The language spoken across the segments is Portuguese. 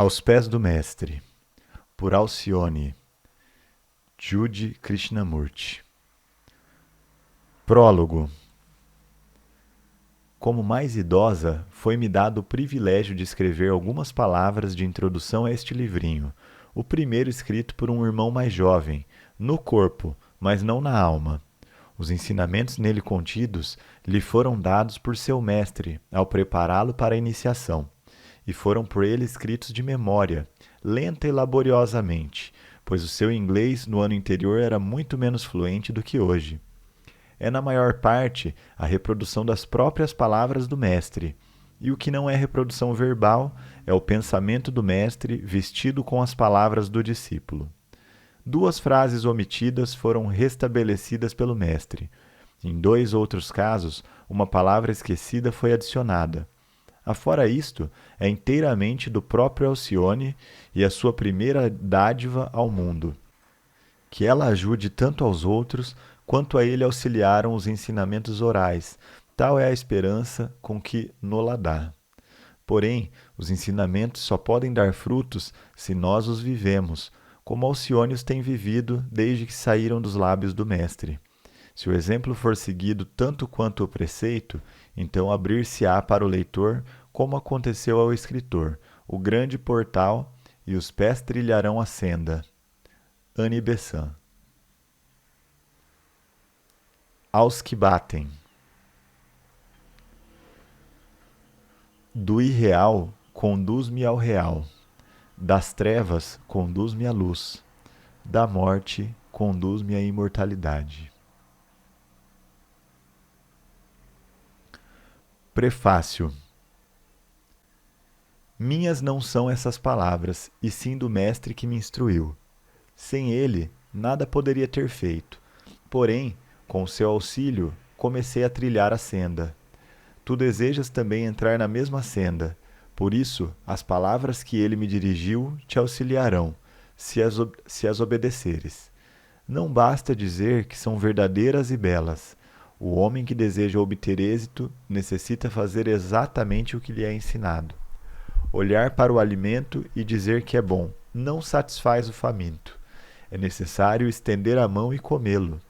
Aos pés do mestre, por Alcione, Jude Krishnamurti. Prólogo. Como mais idosa, foi-me dado o privilégio de escrever algumas palavras de introdução a este livrinho, o primeiro escrito por um irmão mais jovem, no corpo, mas não na alma. Os ensinamentos nele contidos lhe foram dados por seu mestre, ao prepará-lo para a iniciação, e foram por ele escritos de memória, lenta e laboriosamente, pois o seu inglês no ano anterior era muito menos fluente do que hoje. É na maior parte a reprodução das próprias palavras do mestre, e o que não é reprodução verbal é o pensamento do mestre vestido com as palavras do discípulo. 2 frases omitidas foram restabelecidas pelo mestre. Em 2 outros casos, uma palavra esquecida foi adicionada. Afora isto, é inteiramente do próprio Alcione e a sua primeira dádiva ao mundo. Que ela ajude tanto aos outros, quanto a ele auxiliaram os ensinamentos orais, tal é a esperança com que nola dá. Porém, os ensinamentos só podem dar frutos se nós os vivemos, como Alcione os tem vivido desde que saíram dos lábios do mestre. Se o exemplo for seguido tanto quanto o preceito, então abrir-se-á para o leitor, como aconteceu ao escritor, o grande portal, e os pés trilharão a senda. Anne Besant. Aos que batem. Do irreal, conduz-me ao real. Das trevas, conduz-me à luz. Da morte, conduz-me à imortalidade. Prefácio. Minhas não são essas palavras, e sim do mestre que me instruiu. Sem ele, nada poderia ter feito. Porém, com seu auxílio, comecei a trilhar a senda. Tu desejas também entrar na mesma senda. Por isso, as palavras que ele me dirigiu te auxiliarão, se as obedeceres. Não basta dizer que são verdadeiras e belas. O homem que deseja obter êxito necessita fazer exatamente o que lhe é ensinado. Olhar para o alimento e dizer que é bom não satisfaz o faminto. É necessário estender a mão e comê-lo.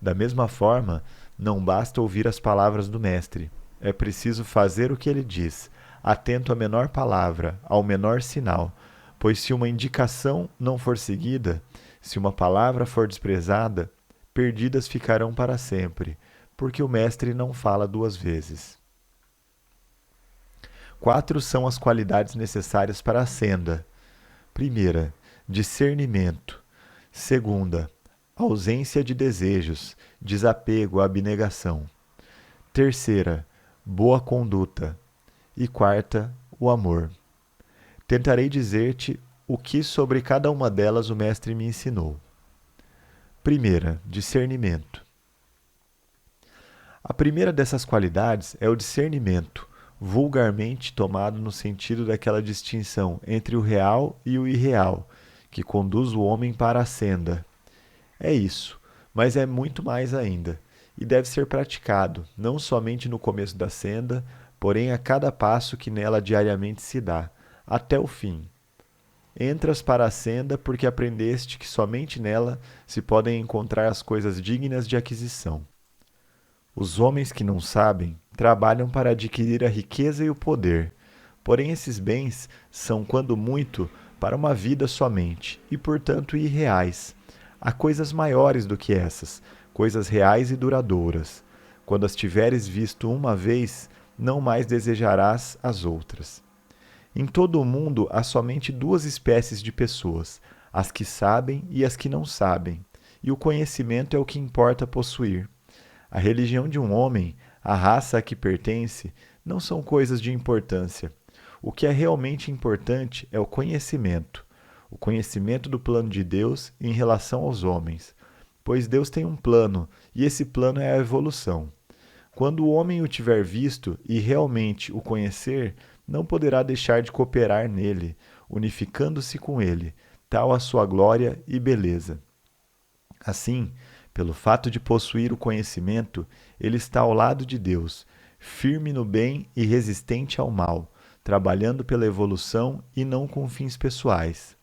Da mesma forma, não basta ouvir as palavras do mestre. É preciso fazer o que ele diz, atento à menor palavra, ao menor sinal, pois se uma indicação não for seguida, se uma palavra for desprezada, perdidas ficarão para sempre, porque o mestre não fala 2 vezes. 4 são as qualidades necessárias para a senda. Primeira, discernimento. Segunda, ausência de desejos, desapego, abnegação. Terceira, boa conduta. E quarta, o amor. Tentarei dizer-te o que sobre cada uma delas o mestre me ensinou. Primeira, discernimento. A primeira dessas qualidades é o discernimento, vulgarmente tomado no sentido daquela distinção entre o real e o irreal, que conduz o homem para a senda. É isso, mas é muito mais ainda, e deve ser praticado, não somente no começo da senda, porém a cada passo que nela diariamente se dá, até o fim. Entras para a senda porque aprendeste que somente nela se podem encontrar as coisas dignas de aquisição. Os homens que não sabem trabalham para adquirir a riqueza e o poder, porém esses bens são, quando muito, para uma vida somente, e portanto irreais. Há coisas maiores do que essas, coisas reais e duradouras. Quando as tiveres visto uma vez, não mais desejarás as outras. Em todo o mundo há somente 2 espécies de pessoas, as que sabem e as que não sabem, e o conhecimento é o que importa possuir. A religião de um homem, a raça a que pertence, não são coisas de importância. O que é realmente importante é o conhecimento do plano de Deus em relação aos homens, pois Deus tem um plano, e esse plano é a evolução. Quando o homem o tiver visto e realmente o conhecer, não poderá deixar de cooperar nele, unificando-se com ele, tal a sua glória e beleza. Assim, pelo fato de possuir o conhecimento, ele está ao lado de Deus, firme no bem e resistente ao mal, trabalhando pela evolução e não com fins pessoais.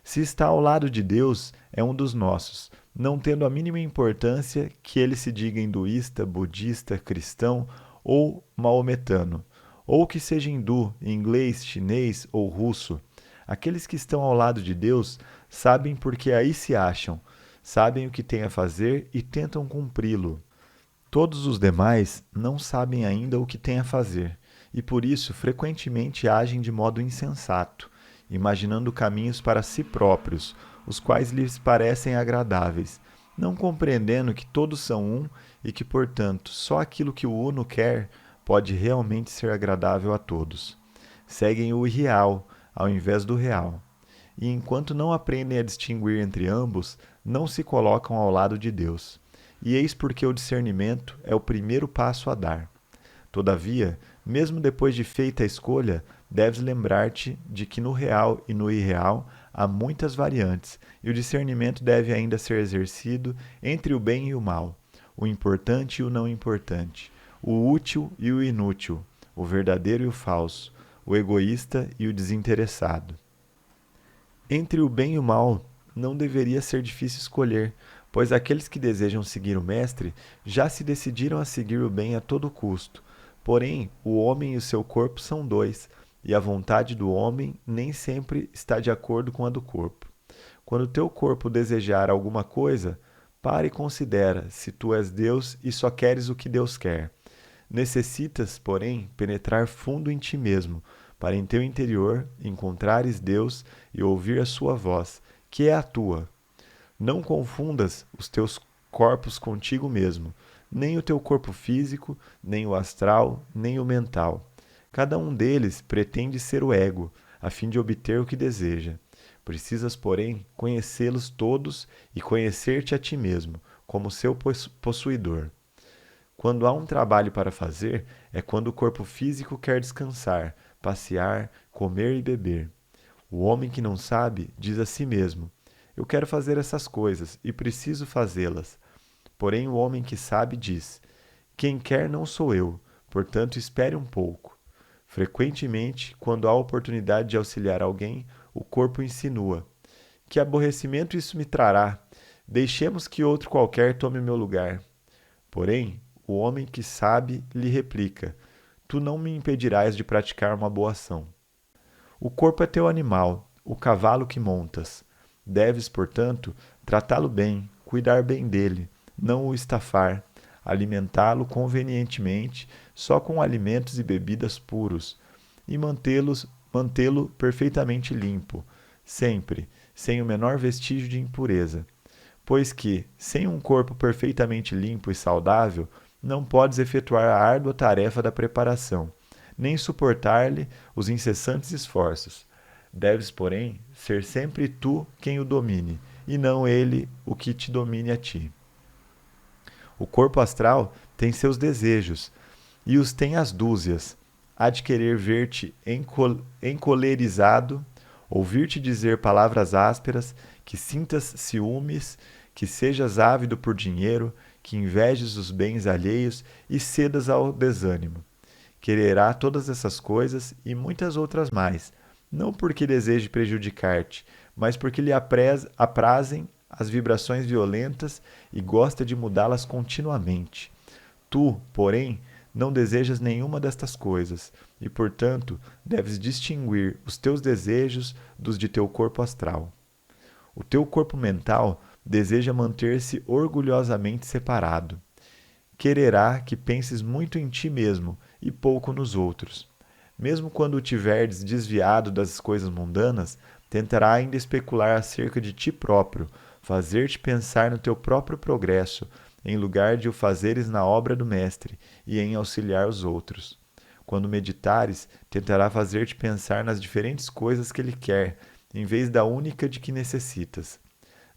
Se está ao lado de Deus, é um dos nossos, não tendo a mínima importância que ele se diga hinduísta, budista, cristão ou maometano, ou que seja hindu, inglês, chinês ou russo. Aqueles que estão ao lado de Deus sabem porque aí se acham, sabem o que têm a fazer e tentam cumpri-lo. Todos os demais não sabem ainda o que têm a fazer, e por isso frequentemente agem de modo insensato, imaginando caminhos para si próprios, os quais lhes parecem agradáveis, não compreendendo que todos são um e que, portanto, só aquilo que o uno quer pode realmente ser agradável a todos. Seguem o irreal ao invés do real. E enquanto não aprendem a distinguir entre ambos, não se colocam ao lado de Deus. E eis porque o discernimento é o primeiro passo a dar. Todavia, mesmo depois de feita a escolha, deves lembrar-te de que no real e no irreal há muitas variantes, e o discernimento deve ainda ser exercido entre o bem e o mal, o importante e o não importante, o útil e o inútil, o verdadeiro e o falso, o egoísta e o desinteressado. Entre o bem e o mal, não deveria ser difícil escolher, pois aqueles que desejam seguir o Mestre já se decidiram a seguir o bem a todo custo. Porém, o homem e o seu corpo são dois, e a vontade do homem nem sempre está de acordo com a do corpo. Quando teu corpo desejar alguma coisa, para e considera se tu és Deus e só queres o que Deus quer. Necessitas, porém, penetrar fundo em ti mesmo, para em teu interior encontrares Deus e ouvir a sua voz, que é a tua. Não confundas os teus corpos contigo mesmo, nem o teu corpo físico, nem o astral, nem o mental. Cada um deles pretende ser o ego, a fim de obter o que deseja. Precisas, porém, conhecê-los todos e conhecer-te a ti mesmo, como seu possuidor. Quando há um trabalho para fazer, é quando o corpo físico quer descansar, passear, comer e beber. O homem que não sabe diz a si mesmo: eu quero fazer essas coisas e preciso fazê-las. Porém, o homem que sabe diz: quem quer não sou eu, portanto espere um pouco. Frequentemente, quando há oportunidade de auxiliar alguém, o corpo insinua: que aborrecimento isso me trará! Deixemos que outro qualquer tome meu lugar. Porém, o homem que sabe lhe replica: tu não me impedirás de praticar uma boa ação. O corpo é teu animal, o cavalo que montas. Deves, portanto, tratá-lo bem, cuidar bem dele, não o estafar, alimentá-lo convenientemente, só com alimentos e bebidas puros, e mantê-lo perfeitamente limpo, sempre, sem o menor vestígio de impureza. Pois que, sem um corpo perfeitamente limpo e saudável, não podes efetuar a árdua tarefa da preparação, nem suportar-lhe os incessantes esforços. Deves, porém, ser sempre tu quem o domine, e não ele o que te domine a ti. O corpo astral tem seus desejos, e os tem às dúzias. Há de querer ver-te encolerizado, ouvir-te dizer palavras ásperas, que sintas ciúmes, que sejas ávido por dinheiro, que invejes os bens alheios e cedas ao desânimo. Quererá todas essas coisas e muitas outras mais, não porque deseje prejudicar-te, mas porque lhe aprazem as vibrações violentas e gosta de mudá-las continuamente. Tu, porém, não desejas nenhuma destas coisas, e, portanto, deves distinguir os teus desejos dos de teu corpo astral. O teu corpo mental deseja manter-se orgulhosamente separado. Quererá que penses muito em ti mesmo e pouco nos outros. Mesmo quando o tiverdes desviado das coisas mundanas, tentará ainda especular acerca de ti próprio, fazer-te pensar no teu próprio progresso, em lugar de o fazeres na obra do Mestre e em auxiliar os outros. Quando meditares, tentará fazer-te pensar nas diferentes coisas que ele quer, em vez da única de que necessitas.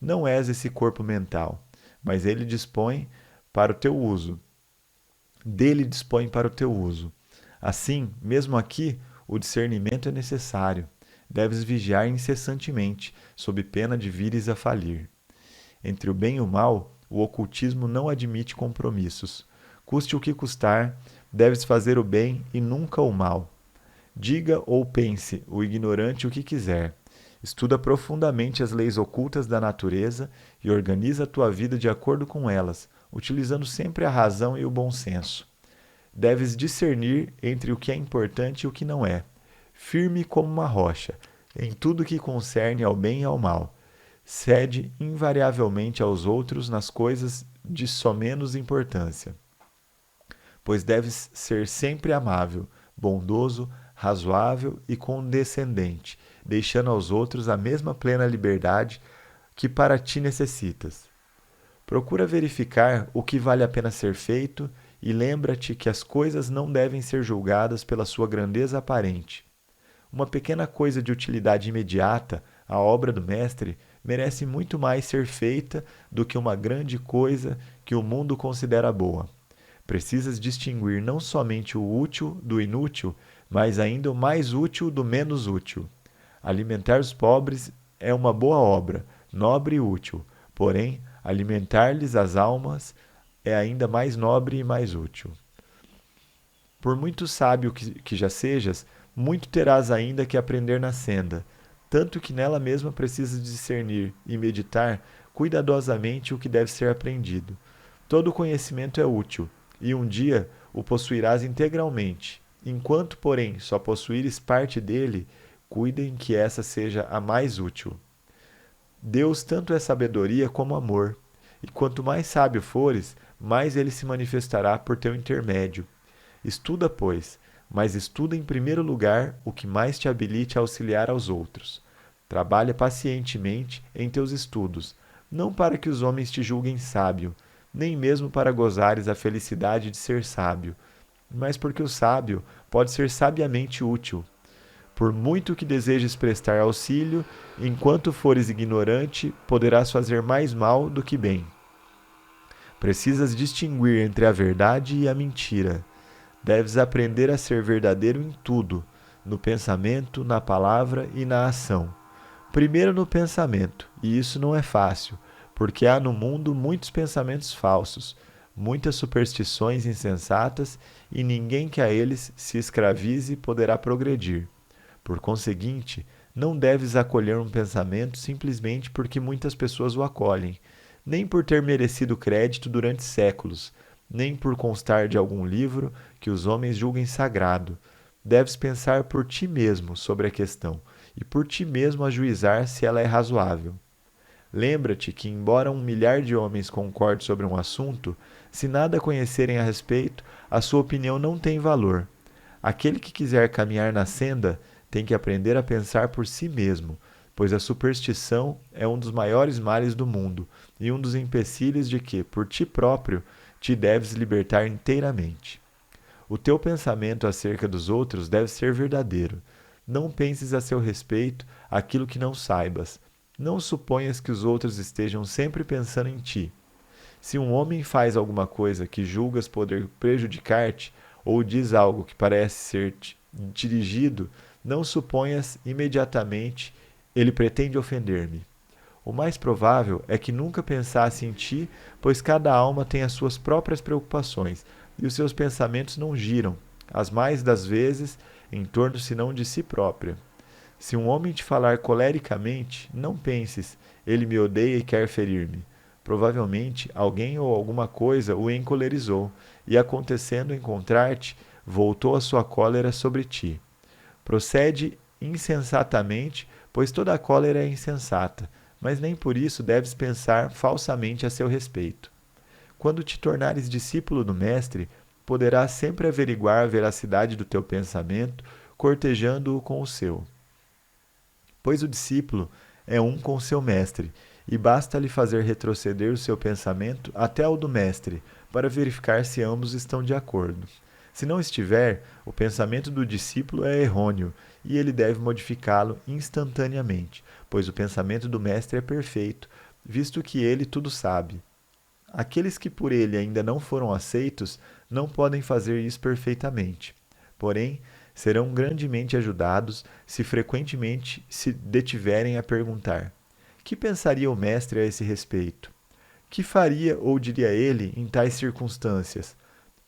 Não és esse corpo mental, mas ele dispõe para o teu uso. Dele dispõe para o teu uso. Assim, mesmo aqui, o discernimento é necessário. Deves vigiar incessantemente, sob pena de vires a falir. Entre o bem e o mal, o ocultismo não admite compromissos. Custe o que custar, deves fazer o bem e nunca o mal. Diga ou pense o ignorante o que quiser. Estuda profundamente as leis ocultas da natureza e organiza a tua vida de acordo com elas, utilizando sempre a razão e o bom senso. Deves discernir entre o que é importante e o que não é, firme como uma rocha, em tudo que concerne ao bem e ao mal. Cede invariavelmente aos outros nas coisas de só menos importância, pois deves ser sempre amável, bondoso, razoável e condescendente, deixando aos outros a mesma plena liberdade que para ti necessitas. Procura verificar o que vale a pena ser feito e lembra-te que as coisas não devem ser julgadas pela sua grandeza aparente. Uma pequena coisa de utilidade imediata, a obra do mestre, merece muito mais ser feita do que uma grande coisa que o mundo considera boa. Precisas distinguir não somente o útil do inútil, mas ainda o mais útil do menos útil. Alimentar os pobres é uma boa obra, nobre e útil, porém, alimentar-lhes as almas é ainda mais nobre e mais útil. Por muito sábio que já sejas, muito terás ainda que aprender na senda, tanto que nela mesma precisas discernir e meditar cuidadosamente o que deve ser aprendido. Todo conhecimento é útil, e um dia o possuirás integralmente. Enquanto, porém, só possuíres parte dele, cuidem que essa seja a mais útil. Deus tanto é sabedoria como amor, e quanto mais sábio fores, mais ele se manifestará por teu intermédio. Estuda, pois, mas estuda em primeiro lugar o que mais te habilite a auxiliar aos outros. Trabalha pacientemente em teus estudos, não para que os homens te julguem sábio, nem mesmo para gozares a felicidade de ser sábio, mas porque o sábio pode ser sabiamente útil. Por muito que desejes prestar auxílio, enquanto fores ignorante, poderás fazer mais mal do que bem. Precisas distinguir entre a verdade e a mentira. Deves aprender a ser verdadeiro em tudo, no pensamento, na palavra e na ação. Primeiro no pensamento, e isso não é fácil, porque há no mundo muitos pensamentos falsos, muitas superstições insensatas, e ninguém que a eles se escravize poderá progredir. Por conseguinte, não deves acolher um pensamento simplesmente porque muitas pessoas o acolhem, nem por ter merecido crédito durante séculos, nem por constar de algum livro que os homens julguem sagrado. Deves pensar por ti mesmo sobre a questão e por ti mesmo ajuizar se ela é razoável. Lembra-te que, embora 1 milhar de homens concorde sobre um assunto, se nada conhecerem a respeito, a sua opinião não tem valor. Aquele que quiser caminhar na senda tem que aprender a pensar por si mesmo, pois a superstição é um dos maiores males do mundo e um dos empecilhos de que, por ti próprio, te deves libertar inteiramente. O teu pensamento acerca dos outros deve ser verdadeiro. Não penses a seu respeito aquilo que não saibas. Não suponhas que os outros estejam sempre pensando em ti. Se um homem faz alguma coisa que julgas poder prejudicar-te, ou diz algo que parece ser-te dirigido, não suponhas imediatamente ele pretende ofender-me. O mais provável é que nunca pensasse em ti, pois cada alma tem as suas próprias preocupações, e os seus pensamentos não giram, as mais das vezes, em torno senão de si própria. Se um homem te falar colericamente, não penses, ele me odeia e quer ferir-me. Provavelmente alguém ou alguma coisa o encolerizou, e acontecendo encontrar-te, voltou a sua cólera sobre ti. Procede insensatamente, pois toda a cólera é insensata, mas nem por isso deves pensar falsamente a seu respeito. Quando te tornares discípulo do Mestre, poderás sempre averiguar a veracidade do teu pensamento, cortejando-o com o seu. Pois o discípulo é um com seu mestre, e basta-lhe fazer retroceder o seu pensamento até o do mestre, para verificar se ambos estão de acordo. Se não estiver, o pensamento do discípulo é errôneo, e ele deve modificá-lo instantaneamente, pois o pensamento do mestre é perfeito, visto que ele tudo sabe. Aqueles que por ele ainda não foram aceitos não podem fazer isso perfeitamente. Porém, serão grandemente ajudados se frequentemente se detiverem a perguntar: que pensaria o mestre a esse respeito? Que faria ou diria ele em tais circunstâncias?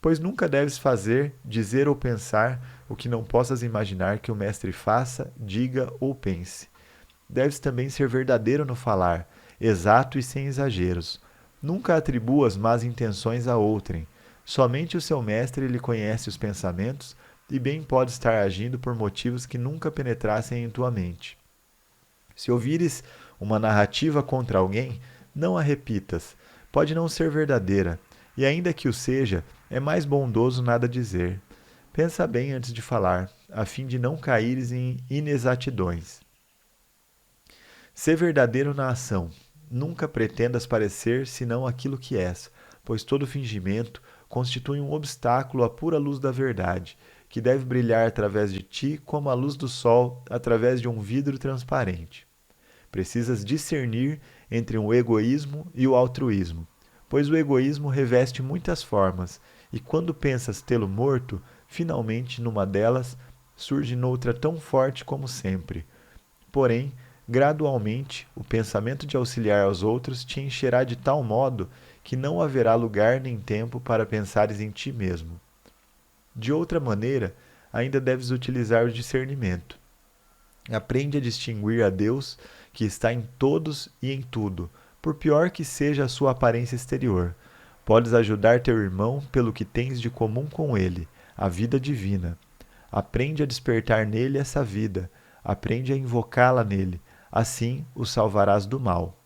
Pois nunca deves fazer, dizer ou pensar o que não possas imaginar que o mestre faça, diga ou pense. Deves também ser verdadeiro no falar, exato e sem exageros. Nunca atribuas más intenções a outrem. Somente o seu mestre lhe conhece os pensamentos e bem pode estar agindo por motivos que nunca penetrassem em tua mente. Se ouvires uma narrativa contra alguém, não a repitas. Pode não ser verdadeira, e ainda que o seja, é mais bondoso nada dizer. Pensa bem antes de falar, a fim de não caíres em inexatidões. Sê verdadeiro na ação. Nunca pretendas parecer senão aquilo que és, pois todo fingimento constitui um obstáculo à pura luz da verdade, que deve brilhar através de ti como a luz do sol através de um vidro transparente. Precisas discernir entre o egoísmo e o altruísmo, pois o egoísmo reveste muitas formas, e quando pensas tê-lo morto, finalmente numa delas surge noutra tão forte como sempre. Porém, gradualmente, o pensamento de auxiliar aos outros te encherá de tal modo que não haverá lugar nem tempo para pensares em ti mesmo. De outra maneira, ainda deves utilizar o discernimento. Aprende a distinguir a Deus, que está em todos e em tudo, por pior que seja a sua aparência exterior. Podes ajudar teu irmão pelo que tens de comum com ele, a vida divina. Aprende a despertar nele essa vida, aprende a invocá-la nele, assim o salvarás do mal.